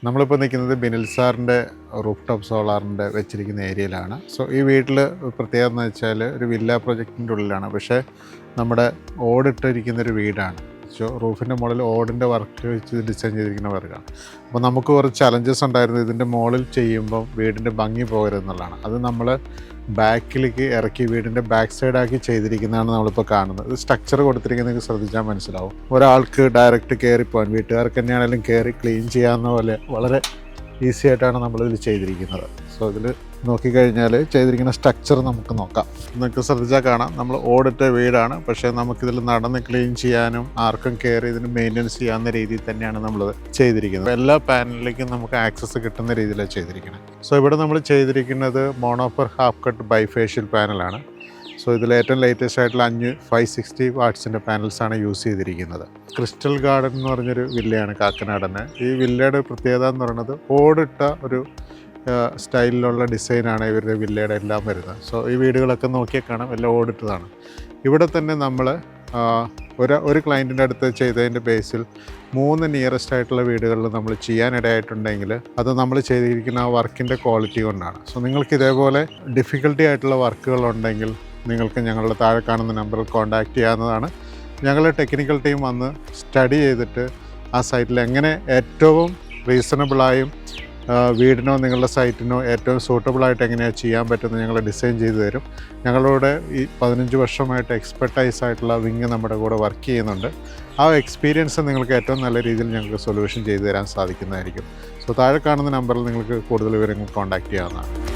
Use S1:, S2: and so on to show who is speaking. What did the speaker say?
S1: നമ്മളിപ്പോൾ നിൽക്കുന്നത് ബിനിൽ സാറിൻ്റെ റൂഫ് ടോപ്പ് സോളാറിൻ്റെ വെച്ചിരിക്കുന്ന ഏരിയയിലാണ്. സോ ഈ വീട്ടിൽ പ്രത്യേകത എന്ന് വെച്ചാൽ ഒരു വില്ല പ്രൊജക്റ്റിൻ്റെ ഉള്ളിലാണ്, പക്ഷേ നമ്മുടെ ഓടിട്ടിരിക്കുന്നൊരു വീടാണ്. സോ റൂഫിൻ്റെ മുകളിൽ ഓടിൻ്റെ വർക്ക് വെച്ച് ഡിസൈൻ ചെയ്തിരിക്കുന്ന വർക്കാണ്. അപ്പോൾ നമുക്ക് കുറച്ച് ചലഞ്ചസ് ഉണ്ടായിരുന്നു ഇതിൻ്റെ മുകളിൽ ചെയ്യുമ്പോൾ വീടിൻ്റെ ഭംഗി പോകരുതെന്നുള്ളതാണ്. അത് നമ്മൾ ബാക്കിലേക്ക് ഇറക്കി വീടിൻ്റെ ബാക്ക് സൈഡാക്കി ചെയ്തിരിക്കുന്നതാണ് നമ്മളിപ്പോൾ കാണുന്നത്. ഇത് സ്ട്രക്ചർ കൊടുത്തിരിക്കുന്നത് ശ്രദ്ധിച്ചാൽ മനസ്സിലാവും. ഒരാൾക്ക് ഡയറക്റ്റ് കയറിപ്പോകാൻ, വീട്ടുകാർക്ക് തന്നെയാണെങ്കിലും കയറി ക്ലീൻ ചെയ്യാവുന്ന പോലെ വളരെ ഈസി ആയിട്ടാണ് നമ്മളിതിൽ ചെയ്തിരിക്കുന്നത്. സോ ഇതിൽ നോക്കിക്കഴിഞ്ഞാൽ ചെയ്തിരിക്കുന്ന സ്ട്രക്ചർ നമുക്ക് നോക്കാം. നിങ്ങൾക്ക് ശ്രദ്ധിച്ചാൽ കാണാം, നമ്മൾ ഓടിട്ട വീടാണ്, പക്ഷേ നമുക്കിതിൽ നടന്ന് ക്ലീൻ ചെയ്യാനും ആർക്കും കയറി ഇതിന് മെയിൻ്റെനൻസ് ചെയ്യാവുന്ന രീതിയിൽ തന്നെയാണ് നമ്മൾ ചെയ്തിരിക്കുന്നത്. എല്ലാ പാനലിലേക്കും നമുക്ക് ആക്സസ് കിട്ടുന്ന രീതിയിലാണ് ചെയ്തിരിക്കുന്നത്. സോ ഇവിടെ നമ്മൾ ചെയ്തിരിക്കുന്നത് മോണോഫർ ഹാഫ് കട്ട് ബൈഫേഷ്യൽ പാനലാണ്. സോ ഇതിൽ ഏറ്റവും ലേറ്റസ്റ്റ് ആയിട്ടുള്ള 560 വാട്ട്സിൻ്റെ പാനൽസാണ് യൂസ് ചെയ്തിരിക്കുന്നത്. ക്രിസ്റ്റൽ ഗാർഡൻ എന്ന് പറഞ്ഞൊരു വില്ലയാണ് കാക്കനാടന്. ഈ വില്ലയുടെ പ്രത്യേകത എന്ന് പറയുന്നത് ഓടിട്ട ഒരു സ്റ്റൈലിലുള്ള ഡിസൈനാണ് ഇവരുടെ വില്ലയുടെ എല്ലാം വരുന്നത്. സോ ഈ വീടുകളൊക്കെ നോക്കിയാൽ കാണാം, എല്ലാം ഓടിട്ടതാണ്. ഇവിടെ തന്നെ നമ്മൾ ഒരു ക്ലയൻറ്റിൻ്റെ അടുത്ത് ചെയ്തതിൻ്റെ ബേസിൽ 3 നിയറസ്റ്റ് ആയിട്ടുള്ള വീടുകളിൽ നമ്മൾ ചെയ്യാനിടയായിട്ടുണ്ടെങ്കിൽ അത് നമ്മൾ ചെയ്തിരിക്കുന്ന ആ വർക്കിൻ്റെ ക്വാളിറ്റി കൊണ്ടാണ്. സോ നിങ്ങൾക്ക് ഇതേപോലെ ഡിഫിക്കൽട്ടി ആയിട്ടുള്ള വർക്കുകളുണ്ടെങ്കിൽ നിങ്ങൾക്ക് ഞങ്ങളുടെ താഴെ കാണുന്ന നമ്പറിൽ കോൺടാക്റ്റ് ചെയ്യാവുന്നതാണ്. ഞങ്ങളുടെ ടെക്നിക്കൽ ടീം വന്ന് സ്റ്റഡി ചെയ്തിട്ട് ആ സൈറ്റിൽ എങ്ങനെ ഏറ്റവും റീസണബിളായും വീടിനോ നിങ്ങളുടെ സൈറ്റിനോ ഏറ്റവും സൂട്ടബിളായിട്ട് എങ്ങനെയാണ് ചെയ്യാൻ പറ്റുന്നത് ഞങ്ങൾ ഡിസൈൻ ചെയ്തു തരും. ഞങ്ങളുടെ ഈ 15 വർഷമായിട്ട് എക്സ്പെർട്ടൈസ് ആയിട്ടുള്ള വിങ് നമ്മുടെ കൂടെ വർക്ക് ചെയ്യുന്നുണ്ട്. ആ എക്സ്പീരിയൻസ് നിങ്ങൾക്ക് ഏറ്റവും നല്ല രീതിയിൽ ഞങ്ങൾക്ക് സൊല്യൂഷൻ ചെയ്തു തരാൻ സാധിക്കുന്നതായിരിക്കും. സോ താഴെ കാണുന്ന നമ്പറിൽ നിങ്ങൾക്ക് കൂടുതൽ വിവരങ്ങൾ കോൺടാക്റ്റ് ചെയ്യാവുന്നതാണ്.